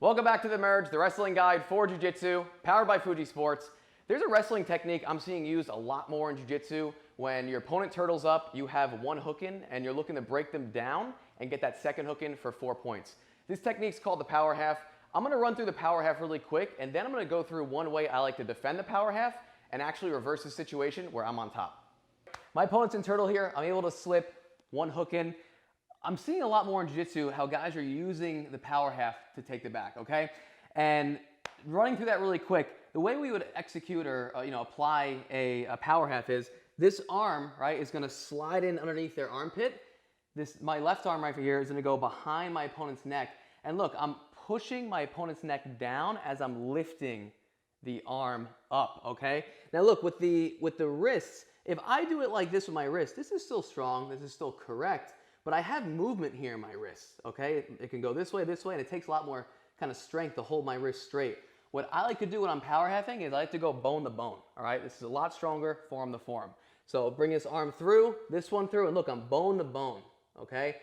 Welcome back to The Merge, the wrestling guide for Jiu Jitsu, powered by Fuji Sports. There's a wrestling technique I'm seeing used a lot more in Jiu Jitsu. When your opponent turtles up, you have one hook in, and you're looking to break them down and get that second hook in for 4 points. This technique's called the power half. I'm gonna run through the power half really quick, and then I'm gonna go through one way I like to defend the power half and actually reverse the situation where I'm on top. My opponent's in turtle here. I'm able to slip one hook in. I'm seeing a lot more in Jiu-Jitsu how guys are using the power half to take the back, okay? And running through that really quick, the way we would execute or apply a power half is this arm, right, is gonna slide in underneath their armpit. My left arm right here is gonna go behind my opponent's neck. And look, I'm pushing my opponent's neck down as I'm lifting the arm up, okay? Now look, with the wrists, if I do it like this with my wrist, this is still strong, this is still correct, but I have movement here in my wrists, okay? It can go this way, and it takes a lot more kind of strength to hold my wrist straight. What I like to do when I'm power halfing is I like to go bone to bone, all right? This is a lot stronger, forearm to forearm. So bring this arm through, this one through, and look, I'm bone to bone, okay?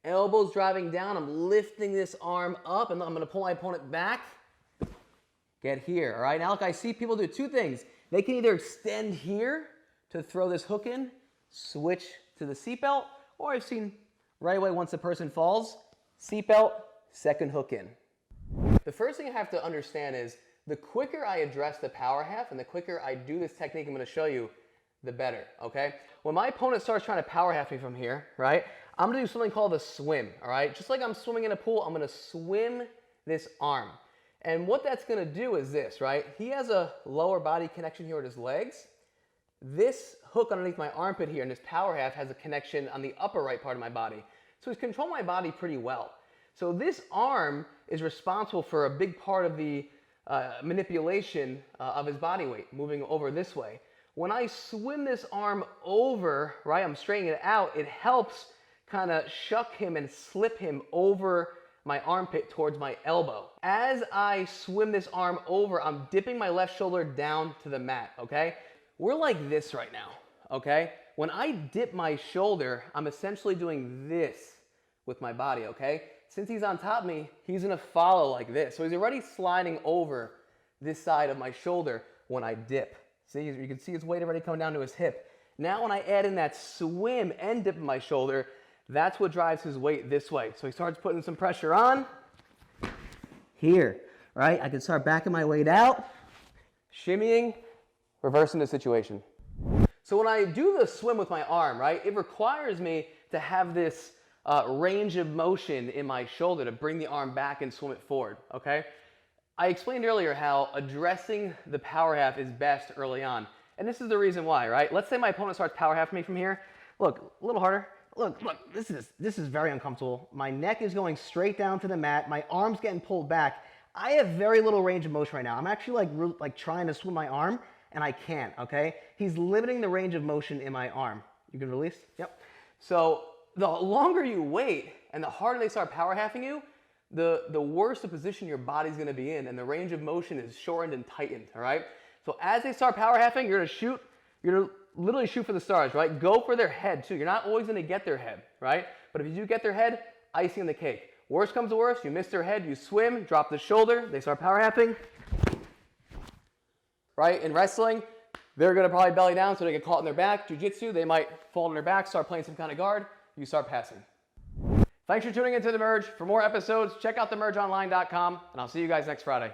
Elbows driving down, I'm lifting this arm up, and I'm gonna pull my opponent back, get here, all right? Now look, I see people do two things. They can either extend here to throw this hook in, switch to the seatbelt, or I've seen right away once the person falls, seatbelt, second hook in. The first thing I have to understand is the quicker I address the power half and the quicker I do this technique I'm gonna show you, the better, okay? When my opponent starts trying to power half me from here, right, I'm gonna do something called a swim, all right? Just like I'm swimming in a pool, I'm gonna swim this arm. And what that's gonna do is this, right? He has a lower body connection here with his legs. This hook underneath my armpit here and this power half has a connection on the upper right part of my body. So he's controlling my body pretty well. So this arm is responsible for a big part of the manipulation of his body weight, moving over this way. When I swim this arm over, right, I'm straightening it out, it helps kind of shuck him and slip him over my armpit towards my elbow. As I swim this arm over, I'm dipping my left shoulder down to the mat, okay? We're like this right now, okay? When I dip my shoulder, I'm essentially doing this with my body, okay? Since he's on top of me, he's gonna follow like this. So he's already sliding over this side of my shoulder when I dip. See, you can see his weight already coming down to his hip. Now when I add in that swim and dip in my shoulder, that's what drives his weight this way. So he starts putting some pressure on. Here, right? I can start backing my weight out, shimmying, reversing the situation. So when I do the swim with my arm, right, it requires me to have this range of motion in my shoulder to bring the arm back and swim it forward, okay? I explained earlier how addressing the power half is best early on. And this is the reason why, right? Let's say my opponent starts power halfing me from here. Look, a little harder. Look, this is very uncomfortable. My neck is going straight down to the mat. My arm's getting pulled back. I have very little range of motion right now. I'm actually like trying to swim my arm, and I can't, okay? He's limiting the range of motion in my arm. You can release? Yep. So the longer you wait and the harder they start power halfing you, the worse the position your body's gonna be in, and the range of motion is shortened and tightened, all right? So as they start power halfing, you're gonna literally shoot for the stars, right? Go for their head too. You're not always gonna get their head, right? But if you do get their head, icing on the cake. Worst comes to worst, you miss their head, you swim, drop the shoulder, they start power halfing. Right? In wrestling, they're gonna probably belly down so they get caught in their back. Jiu-Jitsu, they might fall on their back, start playing some kind of guard, you start passing. Thanks for tuning into The Merge. For more episodes, check out themergeonline.com, and I'll see you guys next Friday.